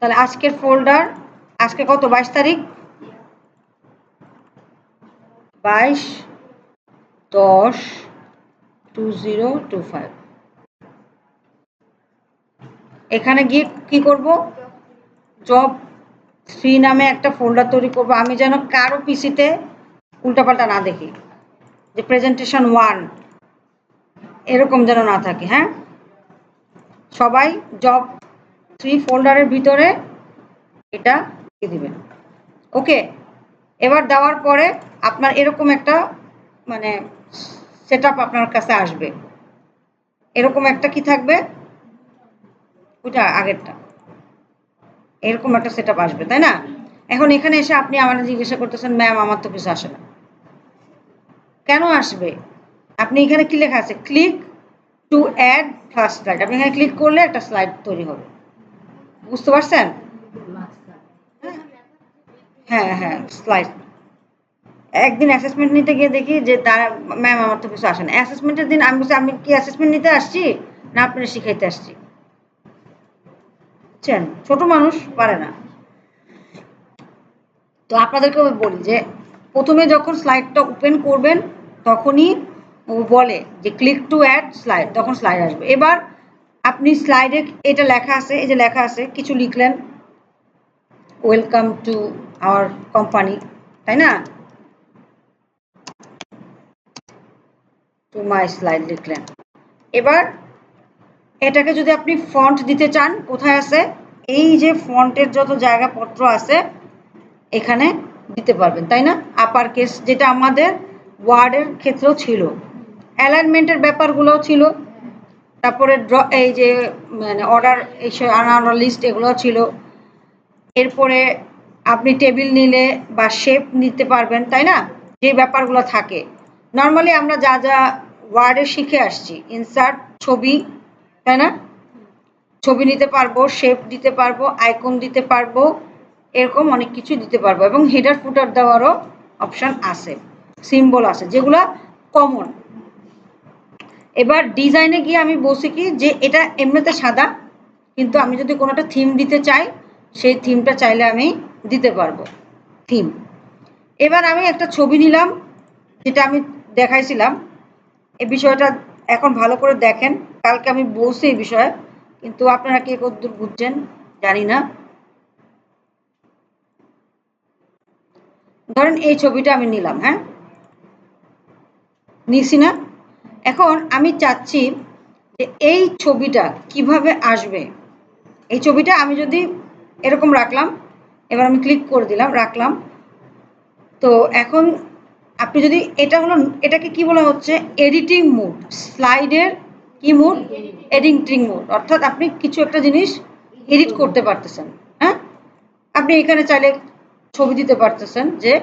তাহলে আজকের ফোল্ডার, আজকে কত 22 তারিখ, 22/10/2025। এখানে গিয়ে কি করব, জব 3 নামে একটা ফোল্ডার তৈরি করব। আমি যেন কারো পিসিতে উল্টাপাল্টা না দেখি, যে প্রেজেন্টেশন 1 এরকম যেন না থাকে। হ্যাঁ, সবাই জব 3 ফোল্ডারের ভিতরে এটা দিয়ে দিবেন। ওকে, এবার দেওয়ার পরে আপনার এরকম একটা মানে সেটআপ আপনার কাছে আসবে। এরকম একটা কি থাকবে, ওটা আগেরটা, এরকম একটা সেটআপ আসবে, তাই না? এখন এখানে এসে আপনি আমার জিজ্ঞাসা করতেছেন, ম্যাম আমার তো কিছু আসে না। কেন আসবে? আপনি এখানে কি লেখা আছে, click to add first slide. আপনি এখানে ক্লিক করলে একটা স্লাইড তৈরি হবে। বুঝতে পারছেন? হ্যাঁ হ্যাঁ, স্লাইড। একদিন অ্যাসেসমেন্ট নিতে গিয়ে দেখি যে তারা, ম্যাম আমার তো কিছু আসে না। অ্যাসেসমেন্টের দিন আমি বলছি, আমি কি অ্যাসেসমেন্ট নিতে আসছি না আপনারা শিখাইতে আসছি? বুঝছেন, ছোট মানুষ পারে না। তো আপনাদেরকে বলি যে প্রথমে যখন স্লাইডটা ওপেন করবেন তখনই ও বলে যে ক্লিক টু অ্যাড স্লাইড, তখন স্লাইড আসবে। এবার আপনি স্লাইডে এটা লেখা আছে, এই যে লেখা আছে, কিছু লিখলেন, ওয়েলকাম টু আওয়ার কোম্পানি, তাই না? টু মাই স্লাইড লিখলেন। এবার এটাকে যদি আপনি ফন্ট দিতে চান, কোথায় আছে, এই যে ফন্টের যত জায়গাপত্র আছে এখানে দিতে পারবেন, তাই না? আপার কেস, যেটা আমাদের ওয়ার্ডের ক্ষেত্রেও ছিল, অ্যালাইনমেন্টের ব্যাপারগুলোও ছিল, তারপরে এই যে মানে অর্ডার, এই আনার লিস্ট এগুলোও ছিল। এরপরে আপনি টেবিল নিলে বা শেপ নিতে পারবেন, তাই না? যে ব্যাপারগুলো থাকে নর্মালি আমরা যা যা ওয়ার্ডে শিখে আসছি, ইনসার্ট ছবি, তাই না? ছবি নিতে পারবো, শেপ দিতে পারবো, আইকন দিতে পারবো, এরকম অনেক কিছু দিতে পারবো। এবং হেডার ফুটার দেওয়ারও অপশান আছে, সিম্বল আছে, যেগুলো কমন। এবার ডিজাইনে গিয়ে আমি বলছি কি যে এটা এমনিতে সাদা, কিন্তু আমি যদি কোনো একটা থিম দিতে চাই, সেই থিমটা চাইলে আমি দিতে পারবো, থিম। এবার আমি একটা ছবি নিলাম, যেটা আমি দেখাইছিলাম। এই বিষয়টা এখন ভালো করে দেখেন, কালকে আমি বলছি এই বিষয়ে, কিন্তু আপনারা কে কতদূর বুঝছেন জানি না। ধরেন এই ছবিটা আমি নিলাম, হ্যাঁ নিছি না? এখন আমি চাচ্ছি যে এই ছবিটা কিভাবে আসবে। এই ছবিটা আমি যদি এরকম রাখলাম, এবার আমি ক্লিক করে দিলাম, রাখলাম। তো এখন আপনি যদি, এটা হলো, এটাকে কি বলা হচ্ছে, এডিটিং মোড। স্লাইডের কি মোড? Editing mode. অর্থাৎ আপনি কিছু একটা জিনিস এডিট করতে পারতেছেন। হ্যাঁ, আপনি এখানে চাইলে ছবি দিতে পারতেছেন, যে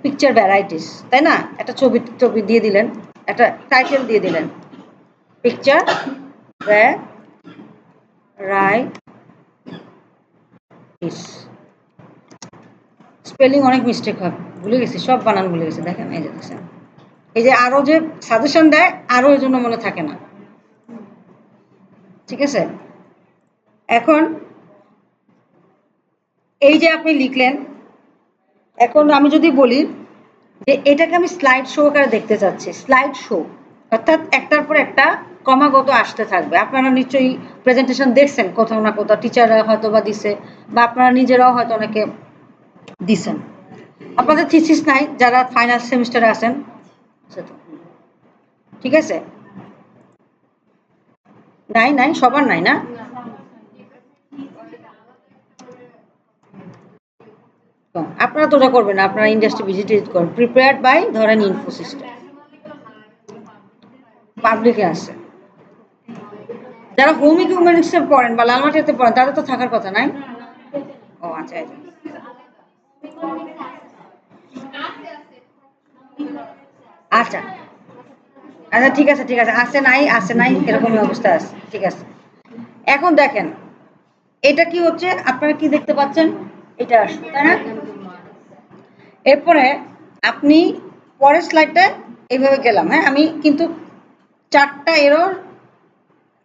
পিকচার ভ্যারাইটিস, তাই না? একটা ছবি ছবি দিয়ে দিলেন, একটা টাইটেল দিয়ে দিলেন, পিকচার ভ্যারাইটিস। স্পেলিং অনেক মিস্টেক হয়, ভুলে গেছি, সব বানান ভুলে গেছি। দেখেন এই যে দেখছেন, এই যে আরো যে সাজেশন দেয়, আরো এর জন্য মনে থাকে না। ঠিক আছে, এখন এই যে আপনি লিখলেন, এখন আমি যদি বলি যে এটাকে আমি স্লাইড শো আকারে দেখতে চাচ্ছি, স্লাইড শো অর্থাৎ একটার পর একটা ক্রমাগত আসতে থাকবে। আপনারা নিশ্চয়ই প্রেজেন্টেশন দেখছেন কোথাও না কোথাও, টিচাররা হয়তো বা দিছে, বা আপনারা নিজেরাও হয়তো অনেকে দিছেন। আপনাদের থিসিস নাই যারা ফাইনাল সেমিস্টারে আছেন? ঠিক আছে, নাই নাই, সবার নাই না? আপনারা তো ওটা করবেন না, আপনারা ইন্ডাস্ট্রি ভিজিট করেন, প্রিপেয়ার্ড বাই ধরেন ইনফোসিস্টেম, পাবলিকে আছে। যারা হোম ইকুইপমেন্টসে পড়েন বা লালমাটিতে পড়েন তাদের তো থাকার কথা নাই। ও আচ্ছা, আচ্ছা আচ্ছা, ঠিক আছে ঠিক আছে, আছে নাই আছে নাই এরকমই অবস্থা আছে, ঠিক আছে। এখন দেখেন এটা কি হচ্ছে, আপনারা কি দেখতে পাচ্ছেন, এটা আসছে, তাই না? এরপরে আপনি পরের স্লাইডটা এইভাবে গেলাম, হ্যাঁ আমি কিন্তু 4টা এরর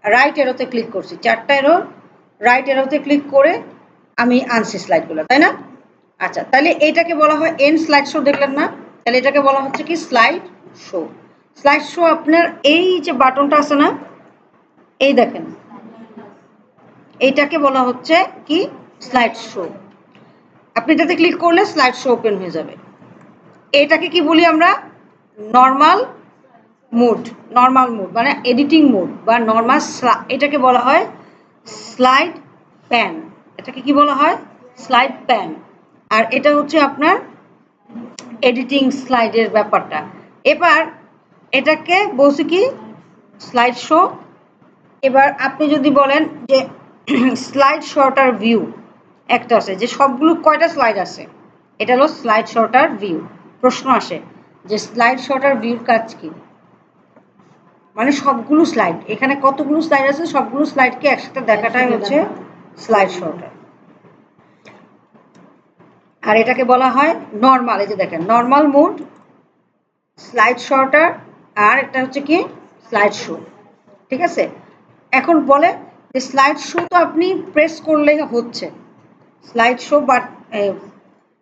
রাইট এরোতে ক্লিক করছি, 4টা এরর রাইট এরোতে ক্লিক করে আমি আনছি স্লাইডগুলো, তাই না? আচ্ছা, তাহলে এইটাকে বলা হয় এন্ড স্লাইড শো, দেখলেন না? তাহলে এটাকে বলা হচ্ছে কি স্লাইড শো। স্লাইড শো আপনার এই যে বাটনটা আছে না, এই দেখেন, এইটাকে বলা হচ্ছে কি স্লাইড শো। আপনি এটাতে ক্লিক করলে স্লাইড শো ওপেন হয়ে যাবে। এটাকে কি বলি আমরা? Normal mode. নর্মাল মোড মানে এডিটিং মোড বা নর্মাল, এটাকে বলা হয় স্লাইড প্যান। এটাকে কি বলা হয়? Slide pan. আর এটা হচ্ছে আপনার এডিটিং স্লাইডের ব্যাপারটা। এবার এটাকে বলছি কি স্লাইড শো। এবার আপনি যদি বলেন যে স্লাইড শর্টার ভিউ একটা আছে, যে সবগুলো কয়টা স্লাইড আছে, এটা হলো স্লাইড শর্টার ভিউ। প্রশ্ন আসে যে স্লাইড শর্টার ভিউর কাজ কি, মানে সবগুলো স্লাইড, এখানে কতগুলো স্লাইড আছে সবগুলো স্লাইডকে একসাথে দেখাটাই হচ্ছে স্লাইড শর্টার। আর এটাকে বলা হয় নর্মাল, এই যে দেখেন নর্মাল মোড, স্লাইড শর্টার, আর একটা হচ্ছে কি স্লাইড শো। ঠিক আছে? এখন বলে যে স্লাইড শো তো আপনি প্রেস করলেই হচ্ছে, স্লাইড শো বা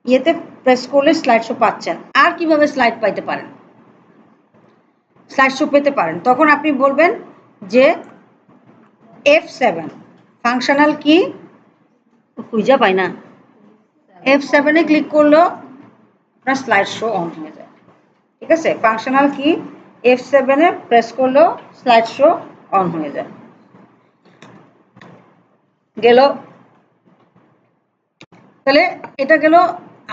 ইয়েতে প্রেস করলে স্লাইড শো পাচ্ছেন। আর কিভাবে স্লাইড পাইতে পারেন, স্লাইড শো পেতে পারেন? তখন আপনি বলবেন যে F7 ফাংশনাল কি খুঁজা পাই না, F7 এ ক্লিক করলেও আপনার স্লাইড শো অন হয়ে যায়। ঠিক আছে? ফাংশনাল কি F7 এ প্রেস করলেও স্লাইড শো অন হয়ে যায়। গেল। তাহলে এটা গেল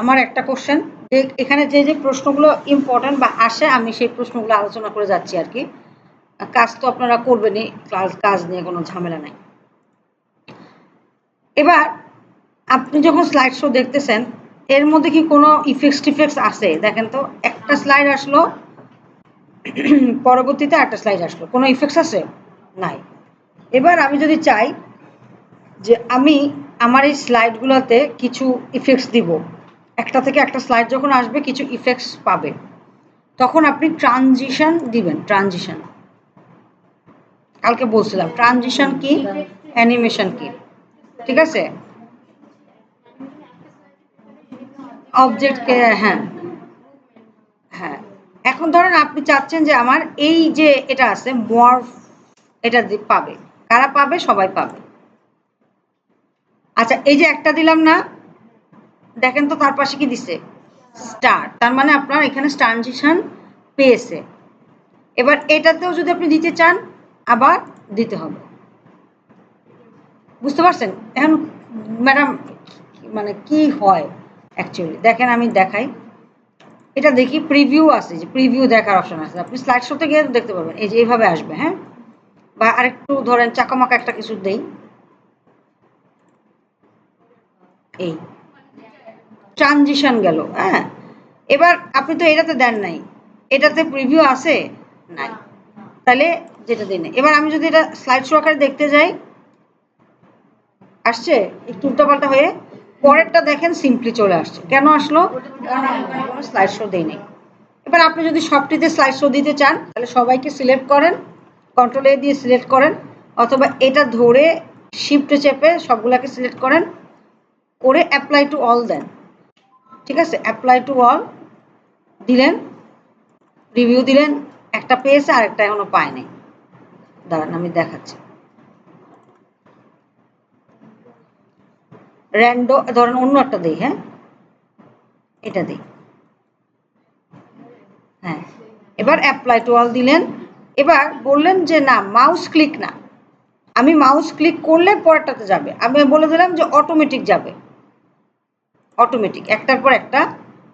আমার একটা কোশ্চেন, যে এখানে যে যে প্রশ্নগুলো ইম্পর্টেন্ট বা আসে আমি সেই প্রশ্নগুলো আলোচনা করে যাচ্ছি আর কি। কাজ তো আপনারা করবেনই, কাজ নিয়ে কোনো ঝামেলা নাই। এবার আপনি যখন স্লাইড শো দেখতেছেন, এর মধ্যে কি কোনো ইফেক্টস টিফেক্টস আছে? দেখেন তো, একটা স্লাইড আসলো, পরবর্তীতে একটা স্লাইড আসলো, কোনো ইফেক্টস আছে? নাই। এবার আমি যদি চাই যে আমি আমার এই স্লাইডগুলোতে কিছু ইফেক্টস দিব, একটা থেকে একটা স্লাইড যখন আসবে কিছু ইফেক্টস পাবে, তখন আপনি ট্রানজিশন দিবেন। ট্রানজিশন কালকে বলছিলাম, ট্রানজিশন কি, অ্যানিমেশন কি। ঠিক আছে? অবজেক্টকে, হ্যাঁ হ্যাঁ। এখন ধরেন আপনি চাচ্ছেন যে আমার এই যে এটা আছে মর্ফ, এটা পাবে, কারা পাবে? সবাই পাবে। আচ্ছা, এই যে একটা দিলাম না, দেখেন তো তার পাশে কি দিছে? স্টার। তার মানে আপনার এখানে ট্রানজিশন পেয়েছে। এবার এটাতেও যদি আপনি দিতে চান, আবার দিতে হবে। বুঝতে পারছেন? এখন ম্যাডাম মানে কি হয় অ্যাকচুয়ালি, দেখেন আমি দেখাই। এটা দেখি প্রিভিউ আছে, যে প্রিভিউ দেখার অপশন আছে, আপনি স্লাইড শোতে গিয়ে দেখতে পারবেন। এই যে এইভাবে আসবে, হ্যাঁ। বা আরেকটু ধরেন চাকামাকা একটা কিছু দেই, এই ট্রানজিশন গেল, হ্যাঁ। এবার আপনি তো এটাতে দেন নাই, এটাতে প্রিভিউ আছে নাই, তাহলে যেটা দিন। এবার আমি যদি এটা স্লাইড শো আকারে দেখতে যাই, আসছে একটু উল্টাপাল্টা হয়ে, পরেরটা দেখেন সিম্পলি চলে আসছে। কেন আসলো? কারণ আমি কোনো স্লাইড শো দেই নাই। এবার আপনি যদি সবটিতে স্লাইড শো দিতে চান, তাহলে সবাইকে সিলেক্ট করেন, কন্ট্রোল এ দিয়ে সিলেক্ট করেন, অথবা এটা ধরে শিফটে চেপে সবগুলাকে সিলেক্ট করেন, করে অ্যাপ্লাই টু অল দেন। ঠিক আছে? অ্যাপ্লাই টু অল দিলেন, রিভিউ দিলেন, একটা পেয়েছে আর একটা এখনো পায় নাই। দাঁড়ান আমি দেখাচ্ছি। র্যান্ডো ধরেন অন্য একটা দিই, হ্যাঁ এটা দিই, হ্যাঁ। এবার অ্যাপ্লাই টু অল দিলেন। এবার বললেন যে না মাউস ক্লিক না, আমি মাউস ক্লিক করলে পরেরটাতে যাবে, আমি বলে দিলাম যে অটোমেটিক যাবে, অটোমেটিক একটার পর একটা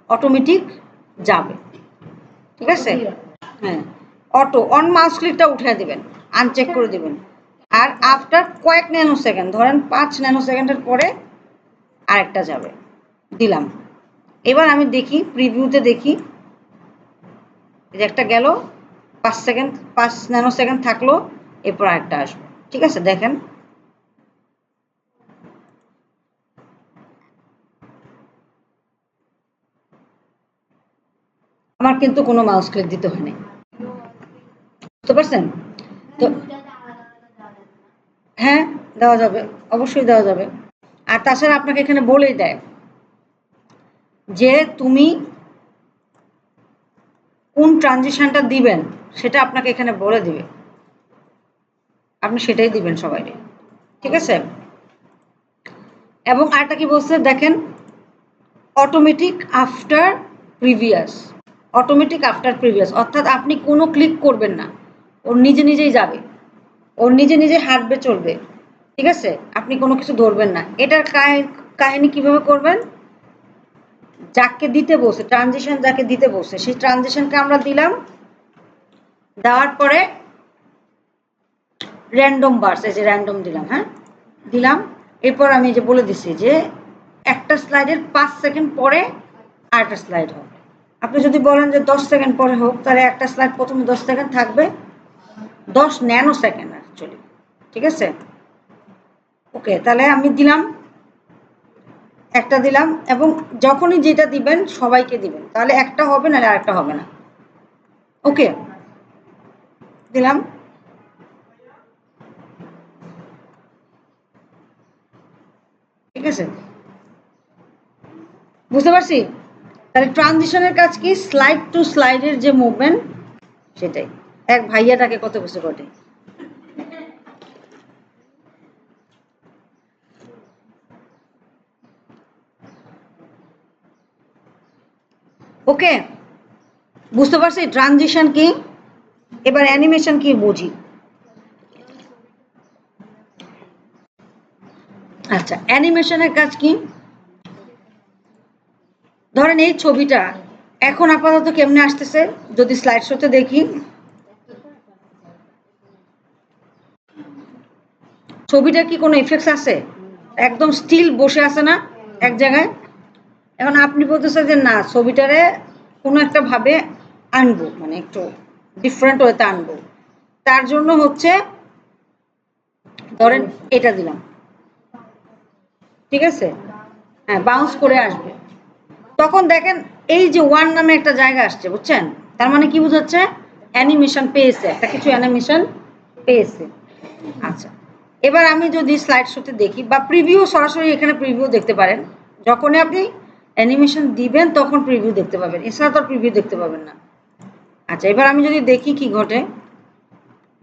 অটোমেটিক যাবে। ঠিক আছে? হ্যাঁ, অটো অন মাউস ক্লিকটা উঠিয়ে দিবেন, আনচেক করে দিবেন। আর আফটার কয়েক ন্যানো সেকেন্ড, ধরেন 5 ন্যানো সেকেন্ডের পরে আরেকটা যাবে, দিলাম। এবার আমি দেখি প্রিভিউতে, দেখি যে একটা গেল, 5 সেকেন্ড, 5 ন্যানো সেকেন্ড থাকলো, এরপর আরেকটা আসবে। ঠিক আছে? দেখেন আমার কিন্তু কোনো মাউস ক্লিক দিতে হয়নি। বুঝতে পারছেন? তো হ্যাঁ, দেওয়া যাবে, অবশ্যই দেওয়া যাবে। আর তাছাড়া আপনাকে এখানে বলেই দেয় যে তুমি কোন ট্রানজিশনটা দিবেন সেটা আপনাকে এখানে বলে দিবে, আপনি সেটাই দিবেন সবাইকে, ঠিক আছে। এবং আরেকটা কি বলছে দেখেন, automatic after previous, automatic after previous, অর্থাৎ আপনি কোনো ক্লিক করবেন না, ওর নিজে নিজেই যাবে, ওর নিজে নিজে হাঁটবে চলবে, ঠিক আছে, আপনি কোনো কিছু ধরবেন না। এটার কাহিনী কিভাবে করবেন, যাকে দিতে বসে ট্রানজিশন, যাকে দিতে বসে সেই ট্রানজিশনকে আমরা দিলাম, দেওয়ার পরে র্যান্ডম বার্স, এই যে র্যান্ডম দিলাম, হ্যাঁ দিলাম, এরপর আমি যে বলে দিছি যে একটা স্লাইডের 5 সেকেন্ড পরে আরেকটা স্লাইড হবে। আপনি যদি বলেন যে 10 সেকেন্ড পরে হোক, তাহলে একটা স্লাইড প্রথমে 10 সেকেন্ড থাকবে, 10 ন্যানো সেকেন্ড অ্যাকচুয়ালি, ঠিক আছে। ওকে, তাহলে আমি দিলাম, একটা দিলাম, এবং যখনই যেটা দিবেন সবাইকে দিবেন, তাহলে একটা হবে নাহলে আরেকটা হবে না। ওকে, দিলাম, ঠিক আছে, বুঝতে পারছি। তাহলে ট্রানজিশনের কাজ কি, স্লাইড টু স্লাইডের যে মুভমেন্ট সেটাই। এক ভাইয়াটাকে কত কিছু ঘটে। ওকে, বুঝতে পারছি ট্রানজিশন কি। এবার অ্যানিমেশন কি বুঝি। আচ্ছা, অ্যানিমেশনের কাজ কি, ধরেন এই ছবিটা এখন আপাতত কেমনে আসতেছে, যদি স্লাইড শোতে দেখি, ছবিটা কি কোনো ইফেক্টস আছে, একদম স্টিল বসে আছে না এক জায়গায়। এখন আপনি বলতেছেন যে না, ছবিটারে কোনো একটা ভাবে আনবো, মানে একটু ডিফারেন্ট ওয়েতে আনবো, তার জন্য হচ্ছে ধরেন এটা দিলাম, ঠিক আছে, হ্যাঁ বাউন্স করে আসবে, তখন দেখেন এই যে ওয়ান নামে একটা জায়গা আসছে, বুঝছেন, তার মানে কি বোঝাচ্ছে, অ্যানিমেশন পেয়েছে, একটা কিছু অ্যানিমেশন পেয়েছে। আচ্ছা, এবার আমি যদি স্লাইড শোতে দেখি বা প্রিভিউ, সরাসরি এখানে প্রিভিউ দেখতে পারেন, যখনই আপনি অ্যানিমেশন দিবেন তখন প্রিভিউ দেখতে পাবেন, এছাড়া তো প্রিভিউ দেখতে পাবেন না। আচ্ছা, এবার আমি যদি দেখি কি ঘটে,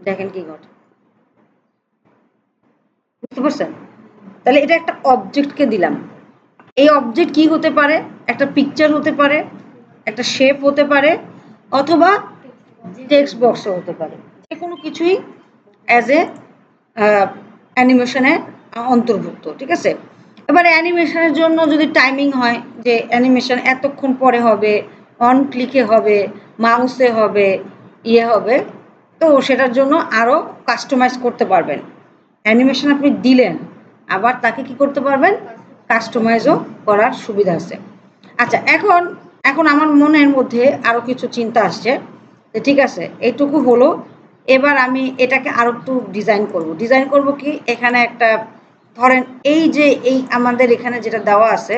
দেখেন কি ঘটে, বুঝতে পারছেন। তাহলে এটা একটা অবজেক্টকে দিলাম, এই অবজেক্ট কি হতে পারে, একটা পিকচার হতে পারে, একটা শেপ হতে পারে, অথবা টেক্সট বক্সও হতে পারে, যে কোনো কিছুই অ্যাজ এ অ্যানিমেশনে অন্তর্ভুক্ত, ঠিক আছে। এবার অ্যানিমেশনের জন্য যদি টাইমিং হয় যে অ্যানিমেশন এতক্ষণ পরে হবে, অন ক্লিকে হবে, মাউসে হবে, ইয়ে হবে, তো সেটার জন্য আরও কাস্টমাইজ করতে পারবেন। অ্যানিমেশন আপনি দিলেন, আবার তাকে কি করতে পারবেন, কাস্টমাইজও করার সুবিধা আছে। আচ্ছা, এখন এখন আমার মনের মধ্যে আরও কিছু চিন্তা আসছে, যে ঠিক আছে এইটুকু হলো, এবার আমি এটাকে আরও একটু ডিজাইন করব। ডিজাইন করব কি, এখানে একটা ধরেন এই যে এই আমাদের এখানে যেটা দেওয়া আছে,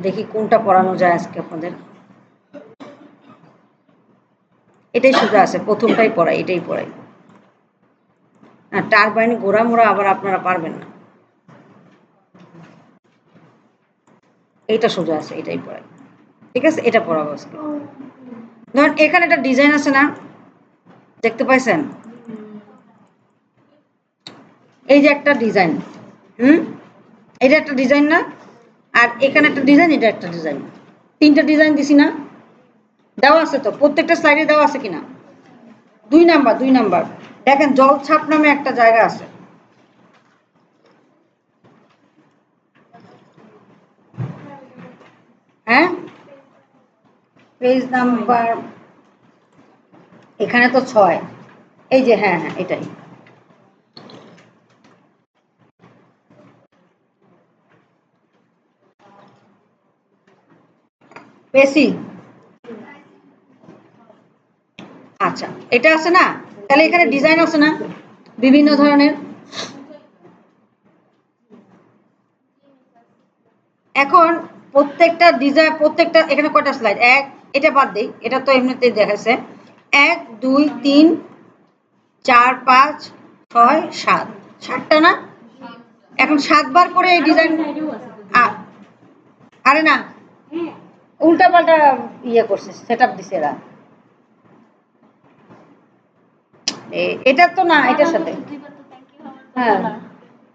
দেখি কোনটা পড়ানো যায় আজকে আপনাদের, এটাই সোজা আছে, প্রথমটাই পড়াই, এটাই পড়াই। টারবাইন ঘোরা মোড়া আবার আপনারা পারবেন না, এইটা সোজা আছে, এটাই পড়াই, ঠিক আছে, এটা পড়াবো আজকে। ধরেন এখানে একটা ডিজাইন আছে না, দেখতে পাইছেন, এই যে একটা ডিজাইন, এটা একটা ডিজাইন না, আর এখানে একটা ডিজাইন, এটা একটা ডিজাইন, তিনটা ডিজাইন দিছি না, দেওয়া আছে তো, প্রত্যেকটা স্লাইডে দেওয়া আছে কিনা, 2 নাম্বার 2 নাম্বার, দেখেন জলছাপ নামে একটা জায়গা আছে, হ্যাঁ পেজ নাম্বার এখানে তো 6, এই যে হ্যাঁ হ্যাঁ এটাই, পেসি, আচ্ছা এটা আছে না, তাহলে এখানে ডিজাইন আছে না বিভিন্ন ধরনের। এখন প্রত্যেকটা ডিজাইন, প্রত্যেকটা এখানে কয়টা স্লাইড, এক, এটা বাদ দেই, এটা তো এমনিতেই দেখাচ্ছে, 1 2 3 4 5 6 7 7টা না? এখন 7 বার করে এই ডিজাইন আরে না উল্টা পাল্টা ইয়ে করছে সেটআপ দিছে এরা এটা তো না এটার সাথে হ্যাঁ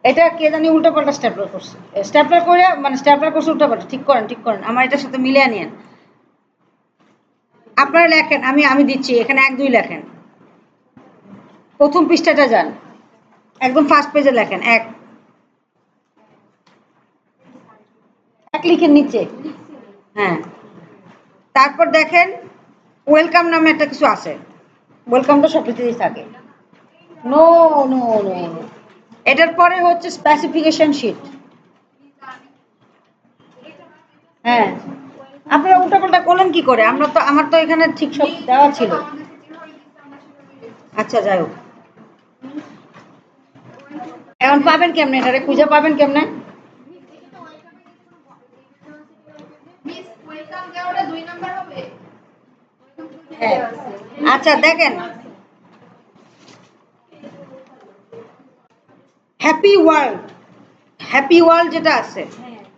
এটা কে জানি উল্টা পাল্টা স্ট্যাপলার করছে স্ট্যাপলার করে মানে স্ট্যাপলার করছে উল্টা পাল্টা ঠিক করেন আমার এটার সাথে মিলিয়ে নিয়েন আপনারা লেখেন আমি আমি দিচ্ছি এখানে 1 2 লেখেন প্রথম পৃষ্ঠাটা যান একদম ফার্স্ট পেজে লেখেন এক লিখেন নিচে হ্যাঁ তারপর দেখেন ওয়েলকাম নামে একটা কিছু আছে ওয়েলকামটা সব কিছুতেই থাকে নো নো নো এটার পরে হচ্ছে স্পেসিফিকেশন শিট হ্যাঁ আপনারা উল্টাপাল্টা করলেন কি করে আমরা তো আমার তো এখানে ঠিক সব দেওয়া ছিল আচ্ছা যাই হোক এখন পাবেন কেমনে এটারে খুঁজে পাবেন কেমনে হ্যাঁ আচ্ছা দেখেন হ্যাপি ওয়ার্ল্ড যেটা আছে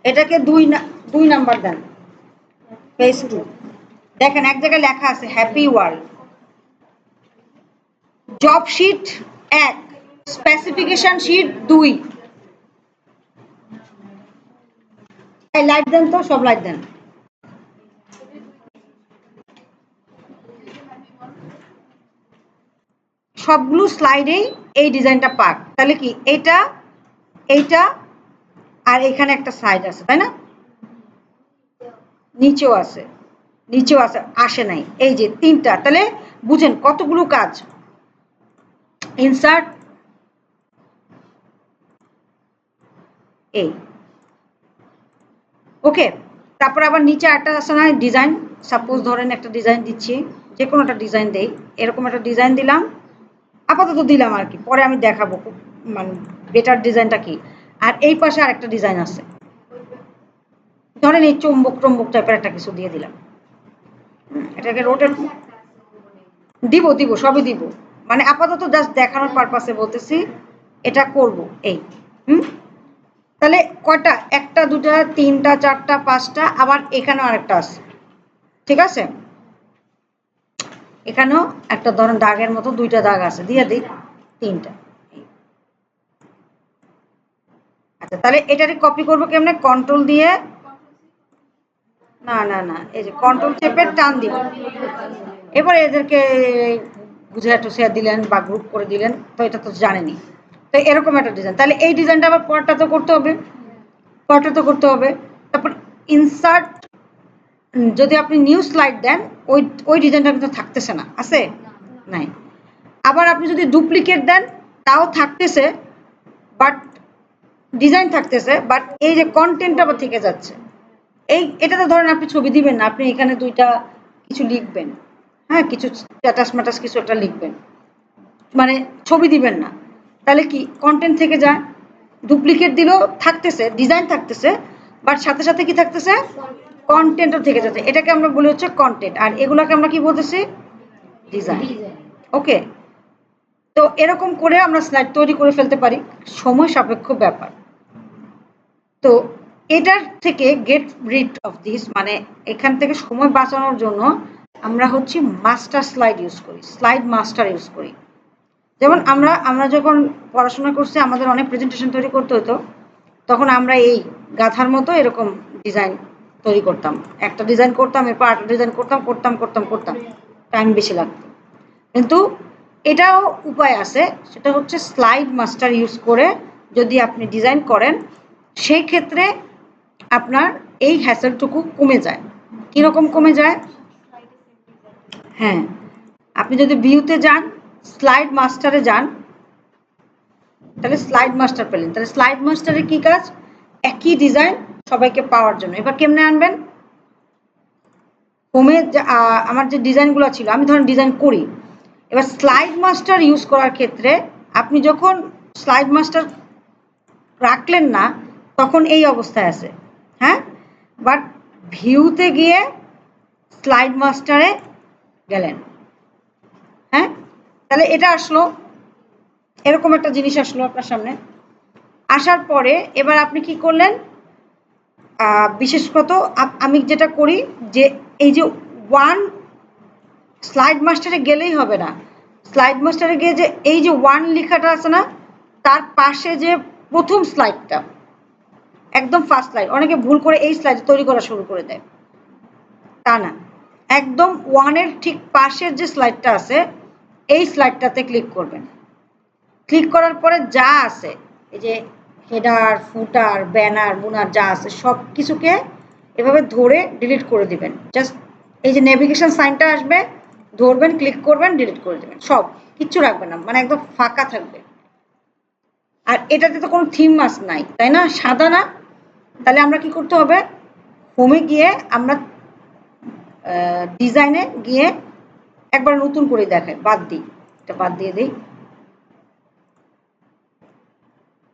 এটাকে 2 নাম্বার দেন পেজ 2 দেখেন এক জায়গায় লেখা আছে happy world job sheet 1 specification sheet 2 এই লাইট দেন তো সব লাইট দেন সবগুলো স্লাইডেই এই ডিজাইনটা পাক তাহলে কি এইটা এইটা আর এখানে একটা সাইড আছে তাই না নিচেও আছে আসে নাই এই যে 3টা তাহলে বুঝেন কতগুলো কাজ ইনসার্ট এই ওকে তারপর আবার নিচে একটা আছে না ডিজাইন সাপোজ ধরেন একটা ডিজাইন দিচ্ছি যে কোনো একটা ডিজাইন দেই এরকম একটা ডিজাইন দিলাম আপাতত দিলাম আর কি পরে আমি দেখাবো মানে বেটার ডিজাইনটা কি আর এই পাশে আরেকটা ডিজাইন আছে ধরেন এই চুম্বক টাইপের একটা কিছু দিয়ে দিলাম এটাকে রোটেট দিব সবই দিব মানে আপাতত জাস্ট দেখানোর পারপাসে বলতেছি এটা করব এই তাহলে কয়টা 1টা 2টা 3টা 4টা 5টা আবার এখানেও আরেকটা আছে ঠিক আছে এখানেও একটা ধরেন দাগের মতো 2টা দাগ আছে দিয়ে দিই 3টা আচ্ছা তাহলে এটারে কপি করব কেমনে কন্ট্রোল দিয়ে না এই যে কন্ট্রোল চেপে টান দিব এবার এদেরকে বুঝে টুসিয়া দিলেন বা গ্রুপ করে দিলেন তো এটা তো জানেনি তো এরকম একটা ডিজাইন তাহলে এই ডিজাইনটা আবার পরটা তো করতে হবে তারপর ইনসার্ট যদি আপনি নিউ স্লাইড দেন ওই ডিজাইনটা কিন্তু থাকতেছে না আছে নাই আবার আপনি যদি ডুপ্লিকেট দেন তাও থাকতেছে বাট ডিজাইন থাকতেছে বাট এই যে কন্টেন্টটা আবার থেকে যাচ্ছে এটা তো ধরেন আপনি ছবি দিবেন না আপনি এখানে 2টা কিছু লিখবেন হ্যাঁ কিছু স্ট্যাটাস ম্যাটাস কিছু একটা লিখবেন মানে ছবি দিবেন না তাহলে কি কন্টেন্ট থেকে যায় ডুপ্লিকেট দিলেও থাকতেছে ডিজাইন থাকতেছে বাট সাথে সাথে কি থাকতেছে কন্টেন্টও থেকে যাচ্ছে এটাকে আমরা বলি হচ্ছে কন্টেন্ট আর এগুলোকে আমরা কি বলতেছি ডিজাইন ওকে তো এরকম করে আমরা স্লাইড তৈরি করে ফেলতে পারি সময় সাপেক্ষ ব্যাপার তো এটার থেকে গেট রিড অফ দিস মানে এখান থেকে সময় বাঁচানোর জন্য আমরা হচ্ছে মাস্টার স্লাইড ইউজ করি স্লাইড মাস্টার ইউজ করি যেমন আমরা যখন পড়াশোনা করছি আমাদের অনেক প্রেজেন্টেশন তৈরি করতে হতো তখন আমরা এই গাথার মতো এরকম ডিজাইন তৈরি করতাম একটা ডিজাইন করতাম এরপর আরেকটা ডিজাইন করতাম টাইম বেশি লাগতো কিন্তু এটাও উপায় আছে সেটা হচ্ছে স্লাইড মাস্টার ইউজ করে যদি আপনি ডিজাইন করেন সেই ক্ষেত্রে আপনার এই হ্যাসেলটুকু কমে যায় কিরকম কমে যায় হ্যাঁ আপনি যদি ভিউতে যান স্লাইড মাস্টারে যান তাহলে স্লাইড মাস্টার পেলেন তাহলে স্লাইড মাস্টারে কি কাজ একই ডিজাইন সবাইকে পাওয়ার জন্য এবার কেমনে আনবেন হোমে আমার যে ডিজাইনগুলো ছিল আমি ধরেন ডিজাইন করি এবার স্লাইড মাস্টার ইউজ করার ক্ষেত্রে আপনি যখন স্লাইড মাস্টার রাখলেন না তখন এই অবস্থায় আছে হ্যাঁ বাট ভিউতে গিয়ে স্লাইড মাস্টারে গেলেন হ্যাঁ তাহলে এটা আসলো এরকম একটা জিনিস আসলো আপনার সামনে। আসার পরে এবার আপনি কি করলেন, বিশেষত আমি যেটা করি যে এই যে ওয়ান স্লাইড মাস্টারে গেলেই হবে না, স্লাইড মাস্টারে গিয়ে যে এই যে ওয়ান লেখাটা আছে না, তার পাশে যে প্রথম স্লাইডটা একদম ফার্স্ট স্লাইড, অনেকে ভুল করে এই স্লাইড তৈরি করা শুরু করে দেয়, তা না, একদম ওয়ানের ঠিক পাশের যে স্লাইডটা আছে এই স্লাইডটাতে ক্লিক করবেন। ক্লিক করার পরে যা আছে এই যে হেডার ফুটার ব্যানার বুনার যা আছে সব কিছুকে এভাবে ধরে ডিলিট করে দিবেন। জাস্ট এই যে নেভিগেশন সাইনটা আসবে, ধরবেন, ক্লিক করবেন, ডিলিট করে দেবেন, সব কিচ্ছু রাখবেন না, মানে একদম ফাঁকা থাকবে। আর এটাতে তো কোনো থিম মাস নাই, তাই না, সাদা না, তাহলে আমরা কি করতে হবে, হোমে গিয়ে আমরা ডিজাইনে গিয়ে একবার নতুন করে দেখাই, বাদ দিই, এটা বাদ দিয়ে দিই।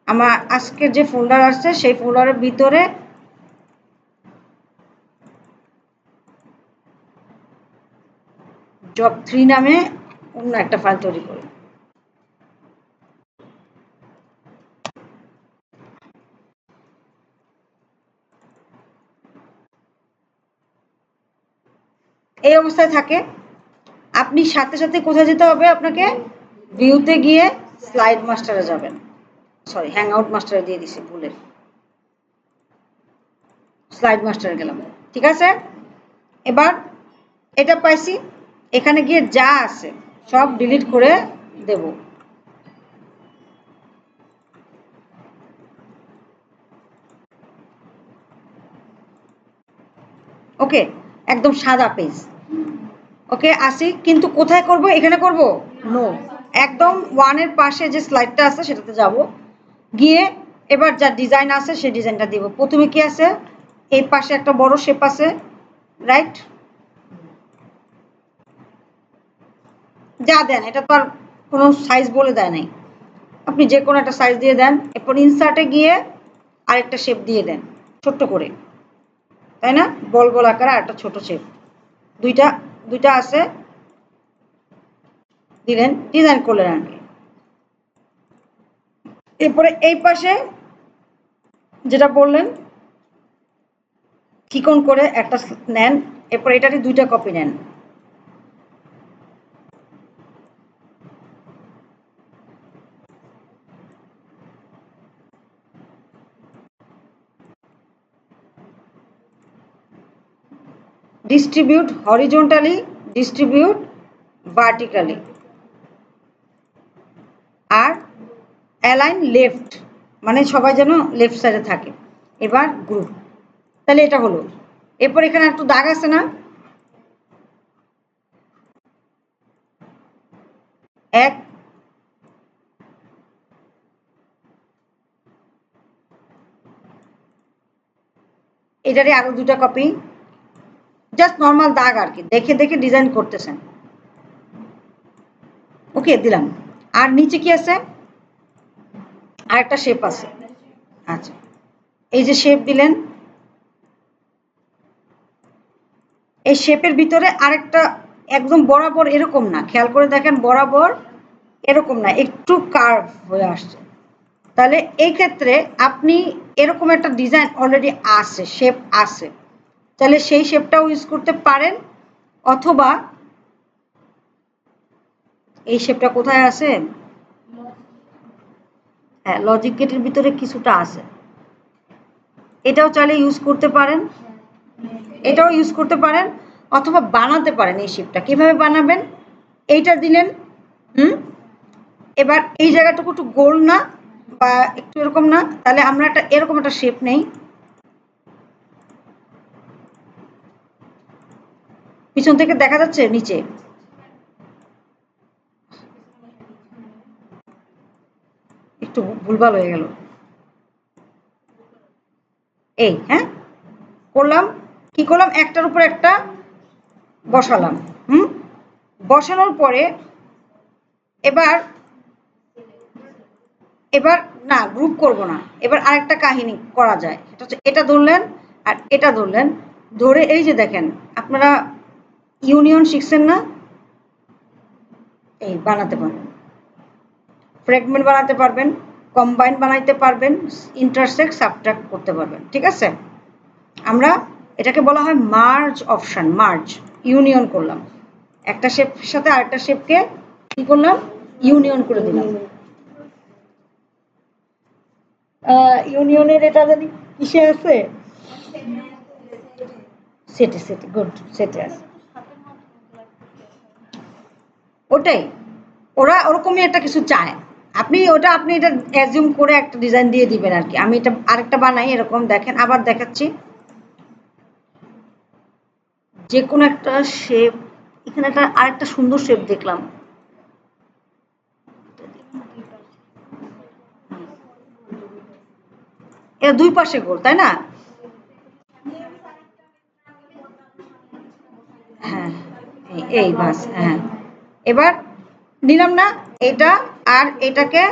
আমার আজকের যে ফোল্ডার আছে সেই ফোল্ডারের ভিতরে জব 3 নামে অন্য একটা ফাইল তৈরি করি। এই অবস্থায় থাকে। আপনি সাথে সাথে কোথায় যেতে হবে, আপনাকে ভিউতে গিয়ে স্লাইড মাস্টারে যাবেন, সরি হ্যাং আউট মাস্টারে দিয়ে দিছি ভুলে, স্লাইড মাস্টারে গেলাম, ঠিক আছে। এবার এটা পাইছি, এখানে গিয়ে যা আছে সব ডিলিট করে দেব। ওকে, একদম সাদা পেজ। ওকে আসি, কিন্তু কোথায় করব, এখানে করব, নো, একদম ওয়ানের পাশে যে স্লাইডটা আছে সেটাতে যাব, গিয়ে এবার যা ডিজাইন আছে সেই ডিজাইনটা দিব। প্রথমে কি আছে, এই পাশে একটা বড় শেপ আছে, রাইট, যা দেন, এটা তো আর কোনো সাইজ বলে দেয় নাই, আপনি যে কোনো একটা সাইজ দিয়ে দেন। এরপর ইনসার্টে গিয়ে আরেকটা শেপ দিয়ে দেন ছোট্ট করে, তাই না, বল বল আকারে আরেকটা ছোট শেপ, দুইটা দুইটা আছে, দিলেন, ডিজাইন করলেন আর কি। এরপরে এই পাশে যেটা বললেন চিকন করে একটা নেন, এরপর এটারই দুইটা কপি নেন, ডিস্ট্রিবিউট হরিজন্টালি, ডিস্ট্রিবিউট ভার্টিক্যালি, আর অ্যালাইন লেফট, মানে সবাই যেন লেফট সাইডে থাকে। এবার গ্রুপ, তাহলে এটা হলো। এরপর এখানে একটু দাগ আছে না, এক, এটারই আরো দুটা কপি, জাস্ট নর্মাল দাগ আর কি, দেখে দেখে ডিজাইন করতেছেন। ওকে দিলাম। আর নিচে কি আছে, আর একটা শেপ আছে, আচ্ছা এই যে শেপ দিলেন, এই শেপের ভিতরে আরেকটা একদম বরাবর এরকম না, খেয়াল করে দেখেন, বরাবর এরকম না, একটু কার্ভ হয়ে আসছে। তাহলে এই ক্ষেত্রে আপনি এরকম একটা ডিজাইন অলরেডি আছে, শেপ আছে, তাহলে সেই শেপটাও ইউজ করতে পারেন, অথবা এই শেপটা কোথায় আছে, হ্যাঁ লজিক গেটের ভিতরে কিছুটা আছে, এটাও চাইলে ইউজ করতে পারেন, এটাও ইউজ করতে পারেন, অথবা বানাতে পারেন। এই শেপটা কিভাবে বানাবেন, এইটা দিলেন, এবার এই জায়গাটুকু একটু গোল না বা একটু এরকম না, তাহলে আমরা একটা এরকম একটা শেপ নেই, পিছন থেকে দেখা যাচ্ছে নিচে, একটু ভুলভাল হয়ে গেল, এই হ্যাঁ করলাম, কি করলাম, একটার উপর একটা বসালাম, বসানোর পরে এবার এবার না গ্রুপ করব না, এবার আরেকটা কাহিনী করা যায়, সেটা হচ্ছে এটা ধরলেন আর এটা ধরলেন, ধরে এই যে দেখেন আপনারা ইউনিয়ন শিখছেন না, এই বানাতে পারেন, ফ্র্যাগমেন্ট বানাতে পারবেন, কম্বাইন বানাইতে পারবেন, ইন্টারসেক্ট সাবট্রাক্ট করতে পারবেন। ঠিক আছে, আমরা এটাকে বলা হয় মার্জ অপশন। মার্জ, ইউনিয়ন করলাম, একটা শেপের সাথে আরেকটা শেপকে কি করলাম, ইউনিয়ন করে দিলাম। ইউনিয়নের এটা জানি কিসে আছে, সেটে, সেটে, গুড, সেটে আছে। ওটাই, ওরা ওরকমই একটা কিছু চায়, আপনি ওটা আপনি এটা অ্যাজিউম করে একটা ডিজাইন দিয়ে দিবেন আর কি। আমি এটা আরেকটা বানাই এরকম, দেখেন আবার দেখাচ্ছি। যে কোনো একটা শেপ, এখানে একটা আরেকটা সুন্দর শেপ দেখলাম, এটা দুই পাশে গোল, তাই না? হ্যাঁ, এই বাস, হ্যাঁ। এবার নিলাম না এটা, আর এটাকে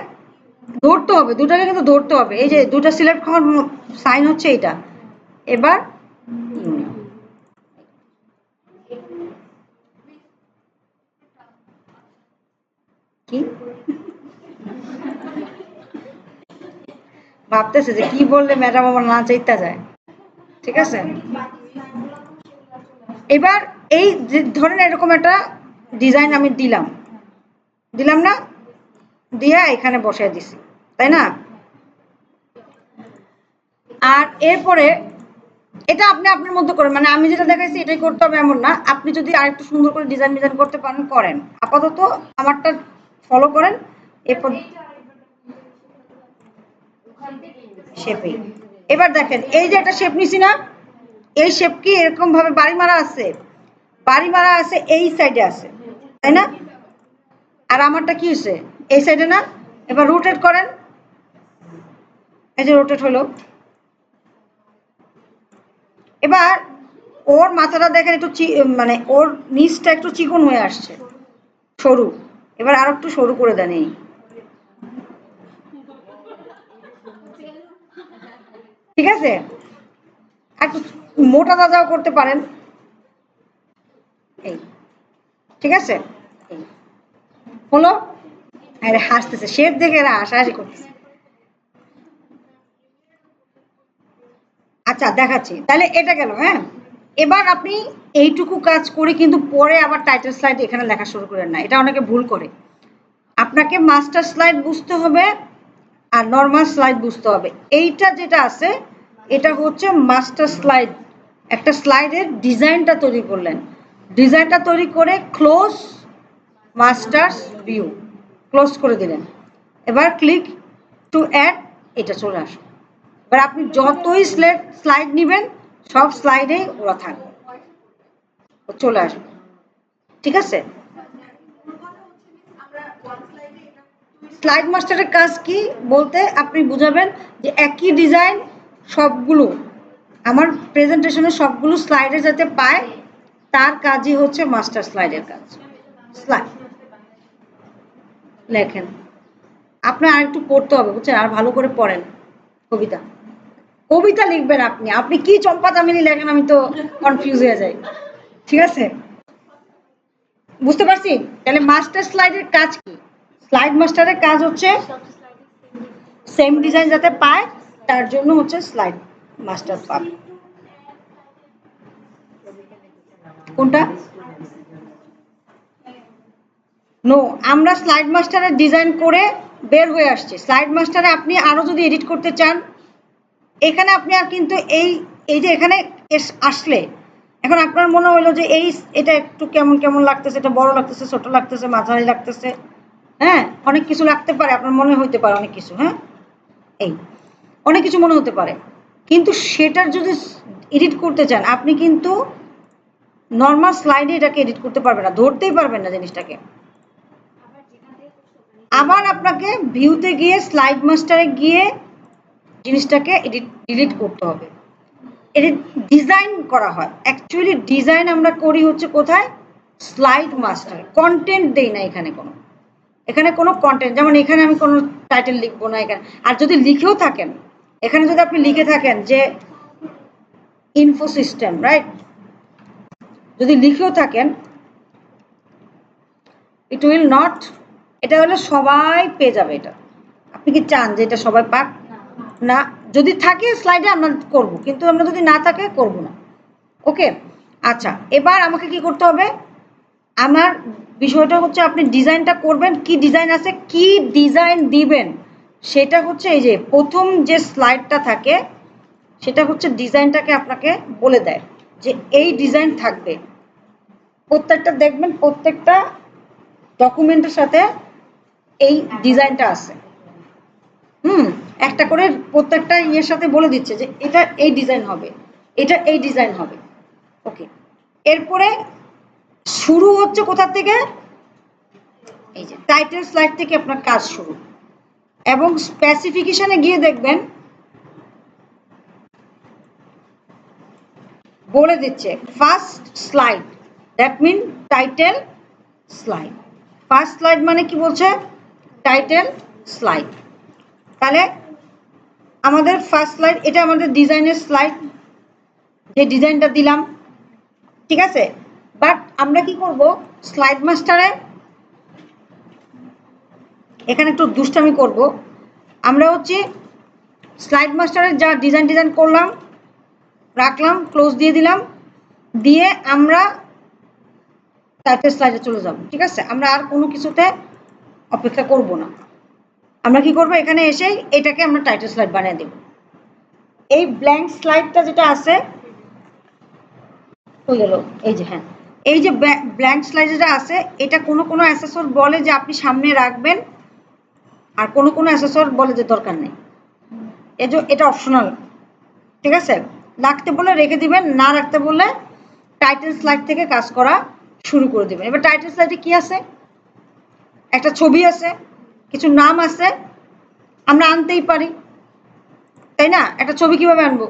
ধরতে হবে, দুটাকে কিন্তু ধরতে হবে। এই যে দুটা সিলেক্ট হওয়ার সাইন হচ্ছে এটা। এবার কি ভাবতেছে যে কি বললে ম্যাডাম আমার না চাইতে যায়। ঠিক আছে, এবার এই ধরেন এরকম একটা ডিজাইন আমি দিলাম, দিলাম না, দিয়া এখানে বসাই দিছি, তাই না? আর এরপরে এটা আপনি আপনার মতো করেন, মানে আমি যেটা দেখাইছি এটাই করতে হবে এমন না, আপনি যদি আরেকটু সুন্দর করে ডিজাইন ডিজাইন করতে পারেন করেন, আপাতত আমারটা ফলো করেন। এরপর শেপে, এবার দেখেন এই যে একটা শেপ নিছি না, এই শেপ কি এরকম ভাবে বাড়ি মারা আছে, বাড়ি মারা আছে এই সাইডে আছে, তাই না? আর আমারটা কি হয়েছে, এই সাইডে না? এবার রোটেট করেন, এই যে রোটেট হলো। এবার ওর মাথাটা দেখেন একটু মানে ওর নিচটা একটু চিকন হয়ে আসছে, সরু। এবার আরো একটু সরু করে দেন, এই ঠিক আছে, একটু মোটা তাজাও করতে পারেন, এই ঠিক আছে, এই হলো। আরে হাসতেছে, শেপ দেখে এরা হাসাহাসি করতেছে। আচ্ছা দেখাচ্ছি, তাহলে এটা গেল, হ্যাঁ। এবার আপনি এইটুকু কাজ করে কিন্তু পরে আবার টাইটেল স্লাইড এখানে লেখা শুরু করেন না, এটা অনেকে ভুল করে। আপনাকে মাস্টার স্লাইড বুঝতে হবে আর নর্মাল স্লাইড বুঝতে হবে। এইটা যেটা আছে এটা হচ্ছে মাস্টার স্লাইড, একটা স্লাইডের ডিজাইনটা তৈরি করলেন, ডিজাইনটা তৈরি করে ক্লোজ মাস্টার্স ভিউ, ক্লোজ করে দিলেন। এবার ক্লিক টু অ্যাড, এটা চলে আসে। এবার আপনি যতই স্লাইড নেবেন সব স্লাইডে ওরা থাকবে, চলে আসবে। ঠিক আছে, স্লাইড মাস্টারের কাজ কি বলতে আপনি বুঝাবেন যে একই ডিজাইন সবগুলো আমার প্রেজেন্টেশনে সবগুলো স্লাইডে যাতে পায়, তার কাজই হচ্ছে মাস্টার স্লাইডের কাজ। স্লাইড লেখেন, আপনার আর একটু পড়তে হবে বুঝছেন, আর ভালো করে পড়েন। কবিতা, কবিতা লিখবেন আপনি, আপনি কি চম্পা চামেলি লেখেন আমি তো কনফিউজ হয়ে যাই। ঠিক আছে, বুঝতে পারছি। তাহলে মাস্টার স্লাইডের কাজ কি, স্লাইড মাস্টারের কাজ হচ্ছে সেম ডিজাইন যাতে পায় তার জন্য হচ্ছে স্লাইড মাস্টার পাবে। কোনটা? নো, আমরা স্লাইড মাস্টারে ডিজাইন করে বের হয়ে আসছে। স্লাইড মাস্টারে আপনি আরো যদি এডিট করতে চান, এখানে আপনি আর কিন্তু এই এই যে এখানে আসলে এখন আপনার মনে হলো যে এই এটা একটু কেমন কেমন লাগতেছে, এটা বড় লাগতেছে, ছোট লাগতেছে, মাঝারি লাগতেছে, হ্যাঁ অনেক কিছু লাগতে পারে, আপনার মনে হইতে পারে অনেক কিছু, হ্যাঁ এই অনেক কিছু মনে হতে পারে, কিন্তু সেটার যদি এডিট করতে চান আপনি কিন্তু নর্মাল স্লাইডে এটাকে এডিট করতে পারবেন না, ধরতেই পারবেন না জিনিসটাকে। আবার আপনাকে ভিউতে গিয়ে স্লাইড মাস্টারে গিয়ে জিনিসটাকে ডিলিট করতে হবে। এডিট ডিজাইন করা হয়, অ্যাকচুয়ালি ডিজাইন আমরা করি হচ্ছে কোথায়, স্লাইড মাস্টার। কন্টেন্ট দেই না এখানে কোনো, এখানে কোনো কন্টেন্ট, যেমন এখানে আমি কোনো টাইটেল লিখবো না এখানে। আর যদি লিখেও থাকেন, এখানে যদি আপনি লিখে থাকেন যে ইনফো সিস্টেম, রাইট, যদি লিখেও থাকেন ইট উইল নট এটা হলে সবাই পেয়ে যাবে। এটা আপনি কি চান যে এটা সবাই পাক? না, যদি থাকে স্লাইডে আমরা করব, কিন্তু আমরা যদি না থাকে করব না। ওকে, আচ্ছা এবার আমাকে কি করতে হবে, আমার বিষয়টা হচ্ছে আপনি ডিজাইনটা করবেন, কি ডিজাইন আছে, কি ডিজাইন দিবেন সেটা হচ্ছে এই যে প্রথম যে স্লাইডটা থাকে সেটা হচ্ছে ডিজাইনটাকে আপনাকে বলে দেয় যে এই ডিজাইন থাকবে। প্রত্যেকটা দেখবেন প্রত্যেকটা ডকুমেন্টের সাথে এই ডিজাইনটা আছে। একটা করে প্রত্যেকটা ইয়ের সাথে বলে দিচ্ছে যে এটা এই ডিজাইন হবে, এটা এই ডিজাইন হবে। ওকে, এরপরে শুরু হচ্ছে কোথা থেকে, এই যে টাইটেল স্লাইড থেকে আপনার কাজ শুরু, এবং স্পেসিফিকেশনে গিয়ে দেখবেন বলে দিচ্ছে first slide, that mean title slide. First slide মানে কি বলছে, টাইটেল স্লাইড। তাহলে আমাদের ফার্স্ট স্লাইড, এটা আমাদের ডিজাইনের স্লাইড, যে ডিজাইনটা দিলাম, ঠিক আছে। বাট আমরা কি করব, স্লাইড মাস্টারে এখানে একটু দুষ্টামি করব, আমরা হচ্ছে স্লাইড মাস্টারে যা ডিজাইন করলাম রাখলাম, ক্লোজ দিয়ে দিলাম, দিয়ে আমরা টাইটেল স্লাইডে চলে যাব। ঠিক আছে, আমরা আর কোনো কিছুতে অপেক্ষা করব না। আমরা কি করব, এখানে এসে এটাকে আমরা টাইটেল স্লাইড বানিয়ে দেব। এই ব্ল্যাঙ্ক স্লাইডটা যেটা আছে হয়ে গেল, এই যে হ্যাঁ, এই যে ব্ল্যাঙ্ক স্লাইড যেটা আছে এটা কোনো অ্যাসেসর বলে যে আপনি সামনে রাখবেন, আর কোনো অ্যাসেসর বলে যে দরকার নেই, এটা অপশনাল। ঠিক আছে, রাখতে বলে রেখে দিবেন, না রাখতে বললে টাইটেল স্লাইড থেকে কাজ করা শুরু করে দিবেন। এবার টাইটেল স্লাইডে কি আছে, একটা ছবি আছে, কিছু নাম আছে, আমরা আনতেই পারি, তাই না। একটা ছবি কিভাবে আনবো,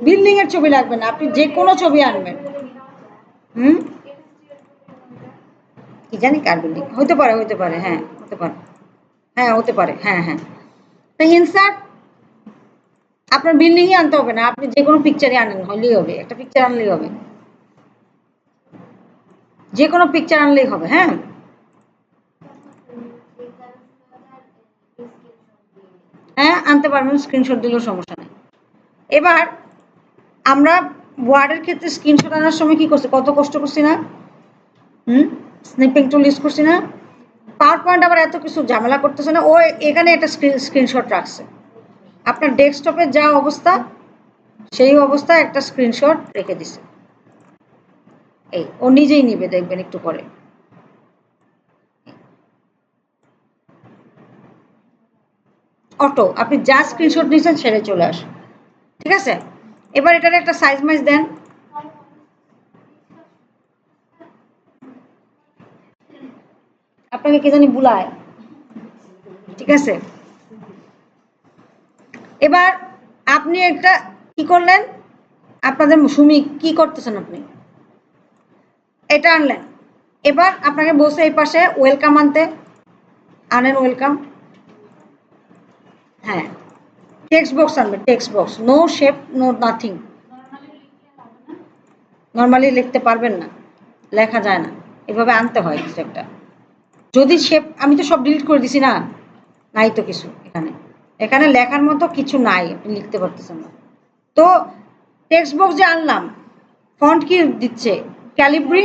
বিল্ডিং এর ছবি লাগবে না, আপনি যে কোনো ছবি আনবেন। কি জানি কার বিল্ডিং, হতে পারে হ্যাঁ হতে পারে, হতে পারে, হ্যাঁ। তো ইনসার্ট আপনার বিল্ডিংই আনতে হবে না, আপনি যে কোনো পিকচারই আনেন হলেই হবে, একটা পিকচার আনলেই হবে, যে কোনো পিকচার আনলেই হবে। হ্যাঁ, আনতে পারবেন, স্ক্রিনশট দিলেও সমস্যা নেই। এবার আমরা ওয়ার্ডের ক্ষেত্রে স্ক্রিনশট আনার সময় কি করছি, কত কষ্ট করছি না, স্নিপিং টুল ইউজ করছি না। পাওয়ার পয়েন্ট আবার এত কিছু ঝামেলা করতেছে না, ও এখানে একটা স্ক্রিনশট রাখছে, আপনার ডেস্কটপের যা অবস্থা সেই অবস্থায় একটা স্ক্রিনশট রেখে দিছে, এই ও নিজেই নিবে, দেখবেন একটু পরে। অটো, আপনি যা স্ক্রিনশট নিয়েছেন ছেড়ে চলে আসুন। ঠিক আছে, এবার এটার একটা সাইজ মাইজ দেন, আপনাকে কে জানি বুলায়। ঠিক আছে, এবার আপনি একটা কি করলেন, আপনাদের সুমি কি করতেছেন, আপনি এটা আনলেন, এবার আপনাকে বসে এই পাশে ওয়েলকাম আনতে, আনেন ওয়েলকাম। হ্যাঁ, টেক্সট বক্স আনবেন, text box, no shape no nothing. Normally লিখতে পারবেন না, লেখা যায় না, এভাবে আনতে হয় কিছু একটা। যদি শেপ, আমি তো সব ডিলিট করে দিছি না, নাই তো কিছু এখানে, এখানে লেখার মতো কিছু নাই, আপনি লিখতে পারতেছেন না। তো টেক্সট বক্স যে আনলাম, ফন্ট কি দিচ্ছে, ক্যালিব্রি,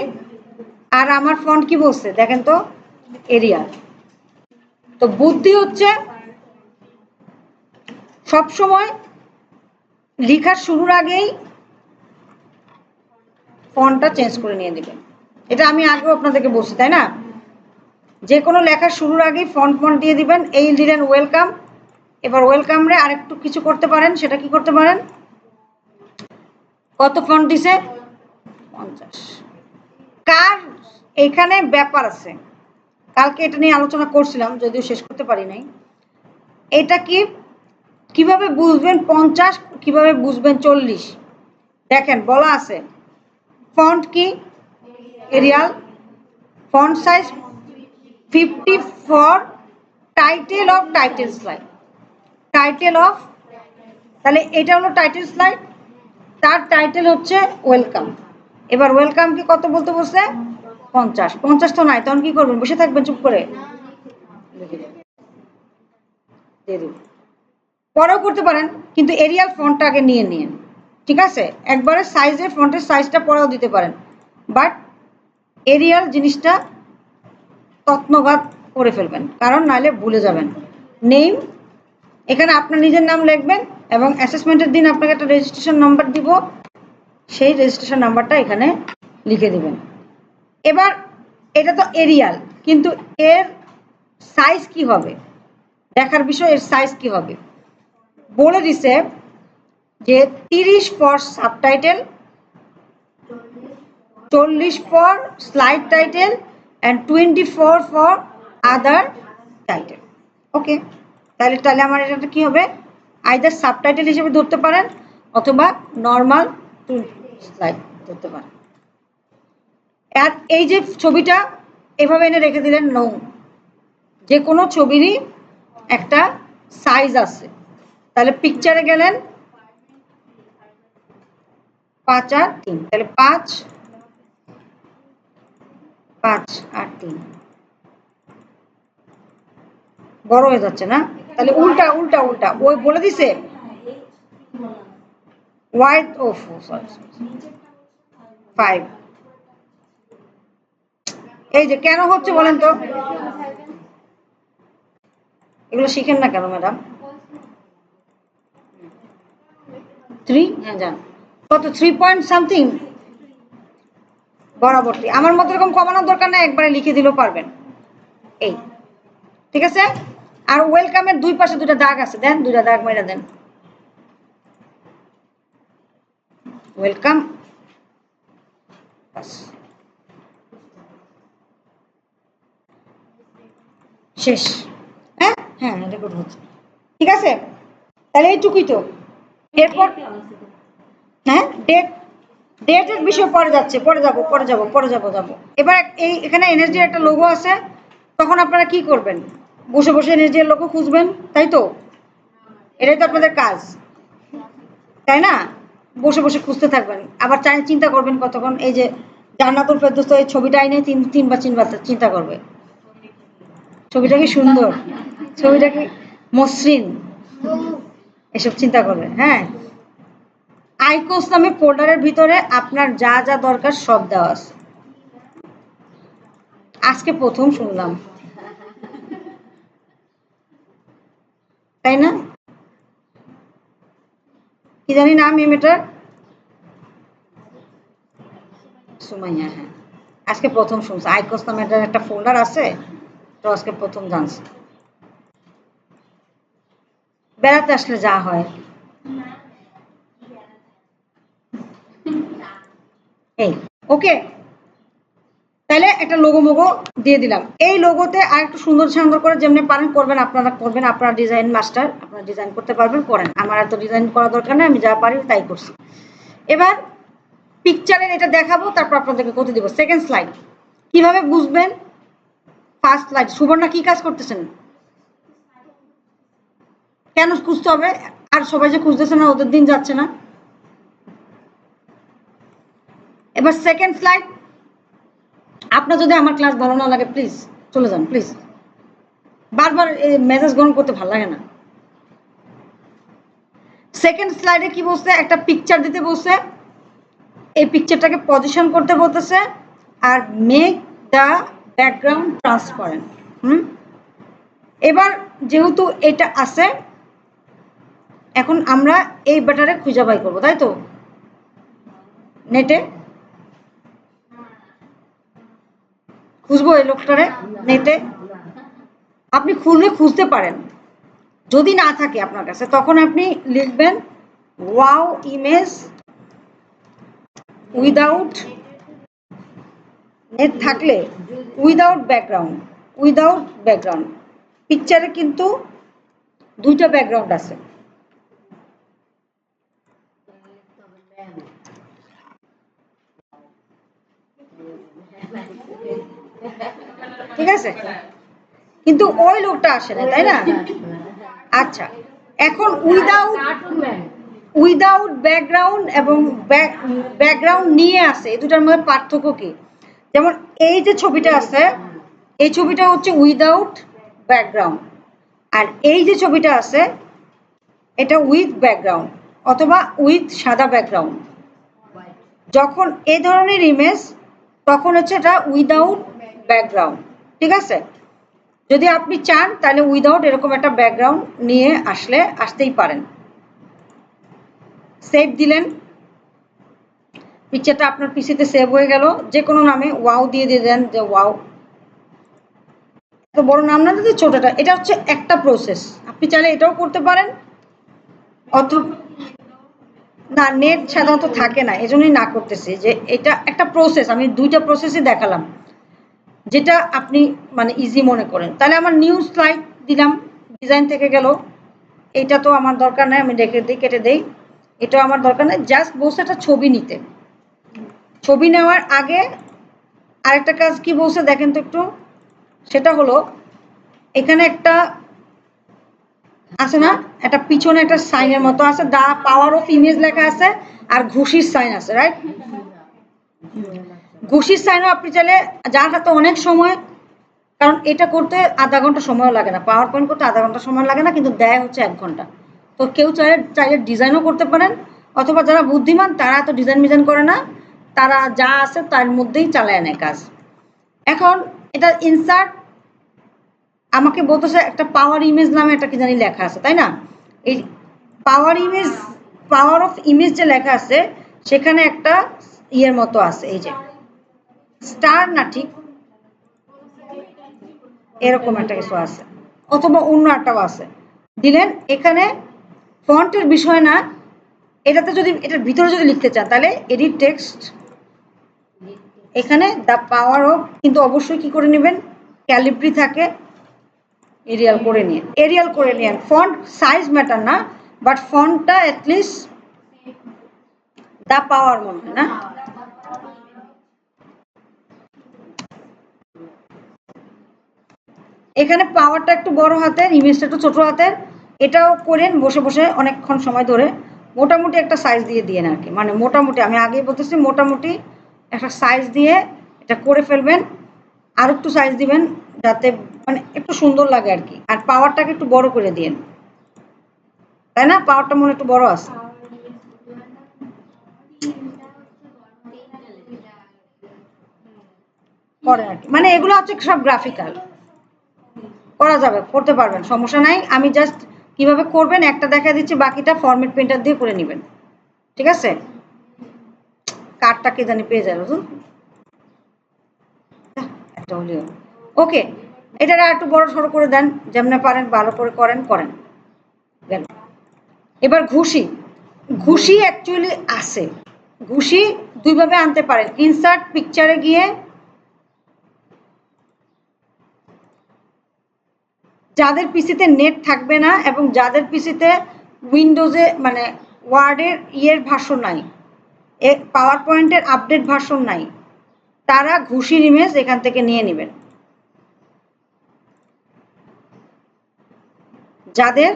আর আমার ফন্ট কি বলছে দেখেন তো, এরিয়াল। তো বুদ্ধি হচ্ছে সব সময় লেখার শুরুর আগেই ফন্টটা চেঞ্জ করে নিয়ে দিবেন। এটা আমি আগেও আপনাদেরকে বলছি, তাই না, যে কোনো লেখার শুরুর আগেই ফন্ট দিয়ে দিবেন। এই দিলেন ওয়েলকাম, এবার ওয়েলকাম রে আরেকটু কিছু করতে পারেন, সেটা কি করতে পারেন, কত ফন্ট দিছে 50। কার এখানে ব্যাপার আছে, কালকে এটা নিয়ে আলোচনা করছিলাম যদিও শেষ করতে পারি নাই। এটা কি কিভাবে বুঝবেন 50, কিভাবে বুঝবেন 40, দেখেন বলা আছে ফন্ট কি Arial, font size 50 for title of title slide, title of, তাহলে এটা হলো টাইটেল স্লাইড, তার টাইটেল হচ্ছে ওয়েলকাম। এবার ওয়েলকাম কি কত বলতে বলছে 50, 50 তো নাই, তখন কি করবেন? বসে থাকবেন চুপ করে? দিয়ে দিন। পরেও করতে পারেন, কিন্তু এরিয়াল ফন্টটা আগে নিয়ে নিন, ঠিক আছে? একবারে সাইজের ফন্টের সাইজটা পরেও দিতে পারেন, বাট এরিয়াল জিনিসটা তত্নঘাত করে ফেলবেন, কারণ নাহলে ভুলে যাবেন। নেম, এখানে আপনার নিজের নাম লিখবেন এবং অ্যাসেসমেন্টের দিন আপনাকে একটা রেজিস্ট্রেশন নাম্বার দিব, সেই রেজিস্ট্রেশন নাম্বারটা এখানে লিখে দিবেন। এবার এটা তো এরিয়াল, কিন্তু এর সাইজ কি হবে দেখার বিষয়, এর সাইজ কি হবে বলে দিছে যে 30 for subtitle, 40 for slide title and 24 for other title. Okay, তাহলে আমার এটা কি হবে? আইদার সাবটাইটেল হিসেবে ধরতে পারেন অথবা নর্মাল স্লাইড ধরতে পারেন। আর এই যে ছবিটা এভাবে এনে রেখে দিলেন, নো, যে কোনো ছবিরই একটা সাইজ আছে। তাহলে পিকচারে গেলেন 5 আর 3, তাহলে 5 আর 3 বড় হয়ে যাচ্ছে না? তাহলে উল্টা উল্টা উল্টা ওই বলে দিছে ওয়াইড, ও সরি 5। এই যে কেন হচ্ছে বলেন তো? এগুলো শিখেন না কেন ম্যাডাম? 3, হ্যাঁ যান, কত 3 পয়েন্ট সামথিং বরাবরটি। আমার মতো এরকম কমানোর দরকার নেই, একবারে লিখে দিলেও পারবেন। এই ঠিক আছে। আর ওয়েলকামের দুই পাশে দুটা দাগ আছে, দেন দুটা দাগ মেরে দেন। ওয়েলকাম, শেষ। হ্যাঁ হ্যাঁ, রেকর্ড হচ্ছে, ঠিক আছে। তাহলে এইটুকুই তো। এরপর হ্যাঁ, ডেটের বিষয় পরে যাচ্ছে, পরে যাবো। এবার এই এখানে এনএসডি একটা লোগো আছে, তখন আপনারা কি করবেন? বসে বসে এনএসডি এর লোগো খুঁজবেন, তাই তো? এটাই তো আপনাদের কাজ, তাই না? বসে বসে খুঁজতে থাকবেন, আবার চিন্তা করবেন কতক্ষণ। এই যে জান্নাতুল ফেরদৌস, এই ছবিটা এনে তিনবার চিন্তা করবে, ছবিটা কি সুন্দর, ছবিটা কি মসৃণ, এসব চিন্তা করবে। হ্যাঁ, আইকোস নামে ফোল্ডারের ভিতরে আপনার যা যা দরকার সব দেওয়া আছে। আজকে প্রথম শুনলাম, তাই না? কি জানি নাম মেয়েটার, সুমাইয়া, হ্যাঁ, আজকে প্রথম শুনছি আইকোস নামে একটা ফোল্ডার আছে, তো আজকে প্রথম জানছি। বেড়াতে আসলে যা হয়। এই ওকে, তাহলে একটা লোগো মোগো দিয়ে দিলাম। এই লোগোতে আর একটু সুন্দর করে যেমনি পারেন করবেন, আপনারা ডিজাইন মাস্টার, আপনারা ডিজাইন করতে পারবেন, করেন। আমার এত ডিজাইন করা দরকার নেই, আমি যা পারি তাই করছি। এবার পিকচারের এটা দেখাবো, তারপর আপনাদেরকে করতে দিব সেকেন্ড স্লাইড। কিভাবে বুঝবেন ফার্স্ট স্লাইড? সুবর্ণা কি কাজ করতেছেন? কেন খুঁজতে হবে? আর সবাই যে খুঁজতেছে না, ওদের দিন যাচ্ছে না। এবার সেকেন্ড স্লাইড। আপনার যদি আমার ক্লাস ভালো না লাগে প্লিজ চলে যান, প্লিজ। বারবার এই মেসেজ গ্রহণ করতে ভালো লাগে না। সেকেন্ড স্লাইডে কি বলছে? একটা পিকচার দিতে বলছে, এই পিকচারটাকে পজিশন করতে বলতেছে, আর মেক দ্য ব্যাকগ্রাউন্ড ট্রান্সপারেন্ট। এবার যেহেতু এটা আছে, এখন আমরা এই ব্যাটারে খুঁজে বাই করবো, তাই তো? নেটে খুঁজবো এই লোকটারে, নেটে আপনি খুঁজতে পারেন। যদি না থাকে আপনার কাছে, তখন আপনি লিখবেন ওয়াও ইমেজ উইদাউট, নেট থাকলে উইদাউট ব্যাকগ্রাউন্ড। পিকচারে কিন্তু দুইটা ব্যাকগ্রাউন্ড আছে, ঠিক আছে, কিন্তু ওই লোকটা আসে না, তাই না? আচ্ছা, এখন উইদাউট ব্যাকগ্রাউন্ড এবং ব্যাকগ্রাউন্ড নিয়ে আসে, এই দুটার মধ্যে পার্থক্য কি? যেমন এই যে ছবিটা আছে, এই ছবিটা হচ্ছে উইদাউট ব্যাকগ্রাউন্ড, আর এই যে ছবিটা আছে এটা উইথ ব্যাকগ্রাউন্ড অথবা উইথ সাদা ব্যাকগ্রাউন্ড। যখন এই ধরনের ইমেজ তখন হচ্ছে এটা উইদাউট ব্যাকগ্রাউন্ড, ঠিক আছে। যদি আপনি চান তাহলে উইদাউট এরকম একটা ব্যাকগ্রাউন্ড নিয়ে আসতেই পারেন। সেভ দিলেন, পিকচারটা আপনার পিসিতে সেভ হয়ে গেল। যে কোনো নামে ওয়াও দিয়ে দেন, যে ওয়াও, এত বড় নাম না দিতে ছোটটা। এটা হচ্ছে একটা প্রসেস, আপনি চাইলে এটাও করতে পারেন। না, নেট সাধারণত থাকে না, এজন্যই না করতেছি, যে এটা একটা প্রসেস, আমি দুইটা প্রসেসই দেখালাম, যেটা আপনি মানে ইজি মনে করেন। তাহলে আমার নিউ স্লাইড দিলাম, ডিজাইন থেকে গেল। এটা তো আমার দরকার নাই, আমি রেখে দিই, কেটে দেই। এটাও আমার দরকার নেই, জাস্ট বলছে একটা ছবি নিতে। ছবি নেওয়ার আগে আরেকটা কাজ কি বলছে দেখেন তো একটু, সেটা হলো এখানে একটা আছে না, একটা পিছনে একটা সাইনের মতো আছে, দা পাওয়ার অফ ইমেজ লেখা আছে, আর ঘুষির সাইন আছে, রাইট? ঘুষির সাইনও আপনি চাইলে, যার হাতে অনেক সময়, কারণ এটা করতে আধা ঘন্টা সময় লাগে না, পাওয়ার পয়েন্ট করতে আধা ঘন্টা সময় লাগে না, কিন্তু দেয় হচ্ছে 1 ঘন্টা। তো কেউ চাইলে ডিজাইনও করতে পারেন, অথবা যারা বুদ্ধিমান তারা তো ডিজাইন মিজাইন করে না, তারা যা আছে তার মধ্যেই চালায় নেয় কাজ। এখন এটা ইনসার্ট আমাকে বলতেছে একটা পাওয়ার ইমেজ নামে একটা কি জানি লেখা আছে, তাই না? এই পাওয়ার ইমেজ, পাওয়ার অফ ইমেজ যে লেখা আছে সেখানে একটা ইয়ের মতো আছে, এই যে স্টার না ঠিক এরকম একটা কিছু আছে, অথবা অন্য একটাও আছে। দিলেন এখানে ফন্টের বিষয় না, এটাতে যদি এটার ভিতরে যদি লিখতে চান তাহলে এডিট টেক্সট, এখানে দ্য পাওয়ার অফ, কিন্তু অবশ্যই কি করে নেবেন, ক্যালিব্রি থাকে, এরিয়াল করে নিন, এরিয়াল করে নিন। ফন্ট সাইজ ম্যাটার না, বাট ফন্টটা অ্যাটলিস্ট দা পাওয়ার মনে হয় না। এখানে পাওয়ারটা একটু বড় হাতের, ইমেজটা একটু ছোট হাতের, এটাও করেন বসে বসে অনেকক্ষণ সময় ধরে। মোটামুটি একটা সাইজ দিয়ে দিয়েন আর কি, মানে মোটামুটি, আমি আগেই বলতেছি মোটামুটি একটা সাইজ দিয়ে এটা করে ফেলবেন। আর একটু সাইজ দিবেন যাতে মানে একটু সুন্দর লাগে আর কি। আর পাওয়ারটাকে একটু বড় করে দিয়েন, তাই না? পাওয়ারটা মনে একটু বড় আছে, করেন আর কি। মানে এগুলো হচ্ছে সব গ্রাফিক্যাল, করা যাবে, করতে পারবেন, সমস্যা নাই। আমি জাস্ট কিভাবে করবেন একটা দেখা দিচ্ছি, বাকিটা ফরম্যাট প্রিন্টার দিয়ে করে নেবেন, ঠিক আছে? কার্ডটা কে জানি পেয়ে যাবে, একটা হলেও ওকে। এটা একটু বড় সড়ো করে দেন, যেমন পারেন ভালো করে করেন করেন। এবার ঘুষি, ঘুষি অ্যাকচুয়ালি আছে, ঘুষি দুইভাবে আনতে পারেন। ইনসার্ট পিকচারে গিয়ে যাদের পিসিতে নেট থাকবে না এবং যাদের পিসিতে উইন্ডোজে মানে ওয়ার্ডের ইয়ের ভার্সন নাই, পাওয়ার পয়েন্টের আপডেট ভার্সন নাই, তারা ঘুষির ইমেজ এখান থেকে নিয়ে নেবেন। যাদের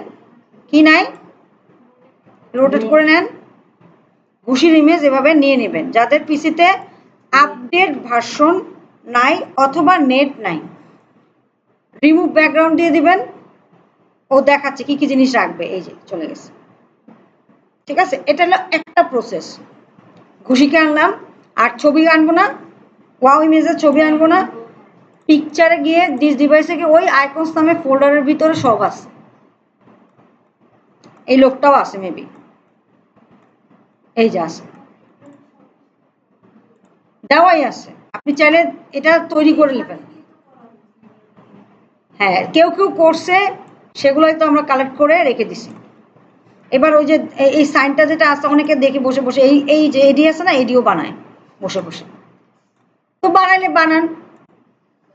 কি নাই রোটেট করে নেন, ঘুষির ইমেজ এভাবে নিয়ে নেবেন। যাদের পিসিতে আপডেট ভার্সন নাই অথবা নেট নাই, রিমুভ ব্যাকগ্রাউন্ড দিয়ে দিবেন, ও দেখাচ্ছে কি কি জিনিস রাখবে, এই যে চলে গেছে, ঠিক আছে? এটা হলো একটা প্রসেস। ঘুষিকে আনলাম, আর ছবি আনবো না, ওয়াও ইমেজের ছবি আনবো না, পিকচারে গিয়ে দিস ডিভাইসে গিয়ে ওই আইকনস নামে ফোল্ডারের ভিতরে সব আছে, এই লোকটাও আছে মেবি, এই যে আছে, দেওয়াই আছে, আপনি চাইলে এটা তৈরি করে নেবেন। হ্যাঁ, কেউ কেউ করছে, সেগুলোই তো আমরা কালেক্ট করে রেখে দিছি। এবার ওই যে এই সাইনটা যেটা আছে, অনেকে দেখে বসে বসে এই এই যে এডি আছে না, এডিও বানায় বসে বসে। তো বানাইলে বানান,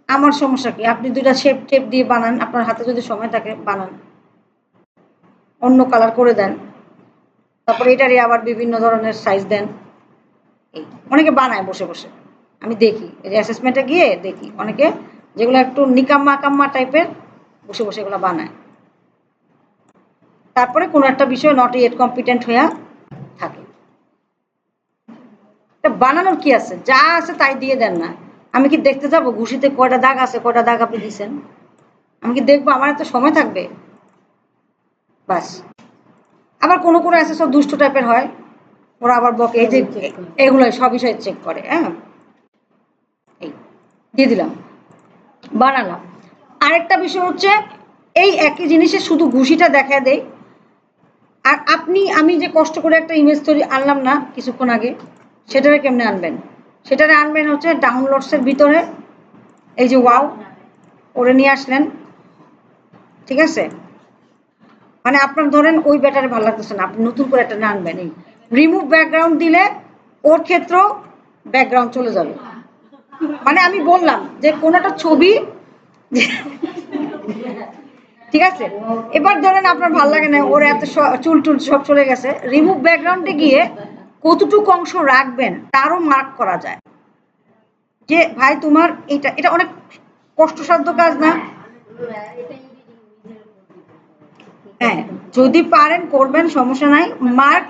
আমার সমস্যা কি? আপনি দুইটা শেপ টেপ দিয়ে বানান, আপনার হাতে যদি সময় থাকে বানান, অন্য কালার করে দেন, তারপরে এটারই আবার বিভিন্ন ধরনের সাইজ দেন। এই অনেকে বানায় বসে বসে, আমি দেখি এই যে অ্যাসেসমেন্টে গিয়ে দেখি অনেকে যেগুলো একটু নিকাম্মা কাম্মা টাইপের বসে বসে এগুলো বানায়, তারপরে কোনো একটা বিষয় নট ইয়েট কম্পিটেন্ট হয়ে থাকে। তা বানানোর কি আছে, যা আছে তাই দিয়ে দেন না, আমি কি দেখতে যাবো ঘুষিতে কয়টা দাগ আছে, কয়টা দাগ আপনি দিচ্ছেন? আমি কি দেখবো? আমার এত সময় থাকবে? বাস। আবার কোনো কোনো আছে সব দুষ্ট টাইপের হয়, ওরা আবার বকে এই যে এগুলো সব বিষয় চেক করে। হ্যাঁ, এই দিয়ে দিলাম, বানালাম। আরেকটা বিষয় হচ্ছে এই একই জিনিসে শুধু ঘুষিটা দেখা দেয়। আর আমি যে কষ্ট করে একটা ইমেজ তৈরি আনলাম না কিছুক্ষণ আগে, সেটারে কেমনে আনবেন? সেটারে আনবেন হচ্ছে ডাউনলোডসের ভিতরে এই যে ওয়াও ওরে নিয়ে আসলেন, ঠিক আছে? মানে আপনার ধরেন ওই ব্যাটারে ভালো লাগতেছে না, আপনি নতুন করে একটা আনবেন। এই রিমুভ ব্যাকগ্রাউন্ড দিলে ওর ক্ষেত্রেও ব্যাকগ্রাউন্ড চলে যাবে। মানে আমি বললাম যে কোনোটা ছবি, ঠিক আছে? এবার ধরেন আপনার ভালো লাগে না, ওর এত চুল টুল সব চলে গেছে, রিমুভ ব্যাকগ্রাউন্ডে গিয়ে কতটুকু অংশ রাখবেন তারও মার্ক করা যায় যে ভাই তোমার এটা এটা অনেক কষ্টসাধ্য কাজ না? হ্যাঁ, যদি পারেন করবেন, সমস্যা নাই। মার্ক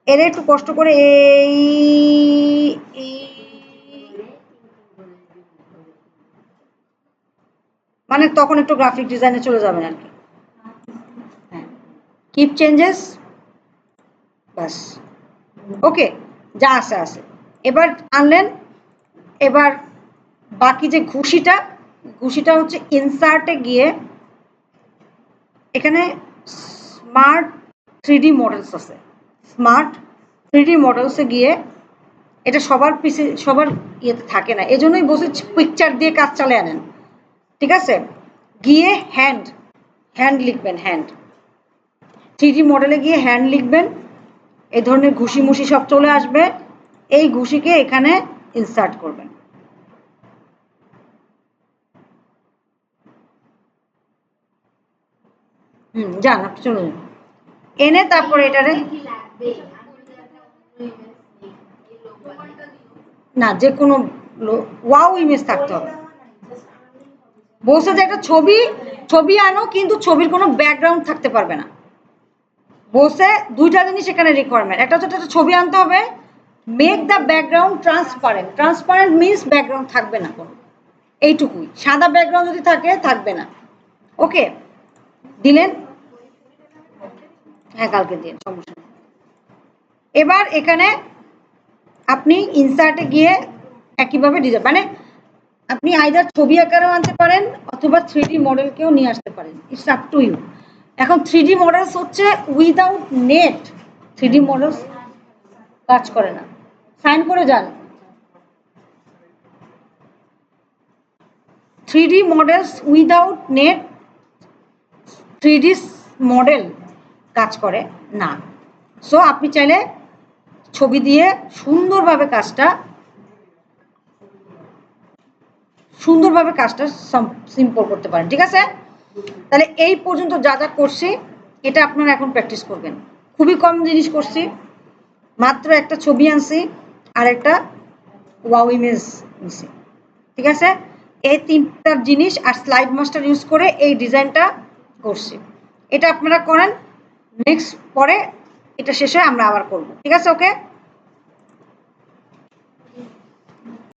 এর একটু কষ্ট করে এই মানে তখন একটু গ্রাফিক ডিজাইনে চলে যাবেন আর কি। হ্যাঁ, কিপ চেঞ্জেস, বাস। ওকে, যা আছে আছে। এবার আনলেন, এবার বাকি যে ঘুষিটা হচ্ছে ইনসার্টে গিয়ে এখানে স্মার্ট 3D মডেলস আছে। স্মার্ট 3D মডেলসে গিয়ে, এটা সবার পিছে সবার ইয়েতে থাকে না, এজন্যই বসে পিকচার দিয়ে কাজ চালিয়ে আনেন, ঠিক আছে? গিয়ে হ্যান্ড লিখবেন, হ্যান্ড 3D মডেলে গিয়ে হ্যান্ড লিখবেন, এই ধরনের ঘুষি মুষি সব চলে আসবে, এই ঘুষিকে এখানে ইনসার্ট করবেন। যান আপনি চলে যান, এনে তারপরে এটারে না যে কোনো ওয়াও ইমেজ থাকতে হবে। বলছে যে একটা ছবি আনো, কিন্তু ছবির কোনো ব্যাকগ্রাউন্ড থাকতে পারবে না। বলছে দুইটা জিনিস এখানে রিকোয়ারমেন্ট, একটা হচ্ছে একটা ছবি আনতে হবে, make the background transparent. Transparent means background থাকবে না কোনো, এইটুকুই। সাদা ব্যাকগ্রাউন্ড যদি থাকে থাকবে না। ওকে, দিলেন? হ্যাঁ, কালকে দিন, সমস্যা নেই। এবার এখানে আপনি ইনসার্টে গিয়ে একইভাবে ডিজাইন, মানে আপনি আইদার ছবি আকারেও আনতে পারেন অথবা 3D মডেলকেও নিয়ে আসতে পারেন, ইটস আপ টু ইউ। এখন 3D মডেলস হচ্ছে উইদাউট নেট 3D মডেলস কাজ করে না। সাইন করে যান। 3D models without net 3D model কাজ করে না। সো আপনি চাইলে ছবি দিয়ে সুন্দরভাবে কাজটা সিম্পল করতে পারেন, ঠিক আছে? তাহলে এই পর্যন্ত যা যা করছি এটা আপনারা এখন প্র্যাকটিস করবেন। খুবই কম জিনিস করছি, মাত্র একটা ছবি আনছি আর একটা ওয়াও ইমেজ নিছি, ঠিক আছে? এই তিনটা জিনিস আর স্লাইড মাস্টার ইউজ করে এই ডিজাইনটা করছি। এটা আপনারা করেন, নেক্সট পরে এটা শেষে আমরা আবার করব, ঠিক আছে? ওকে।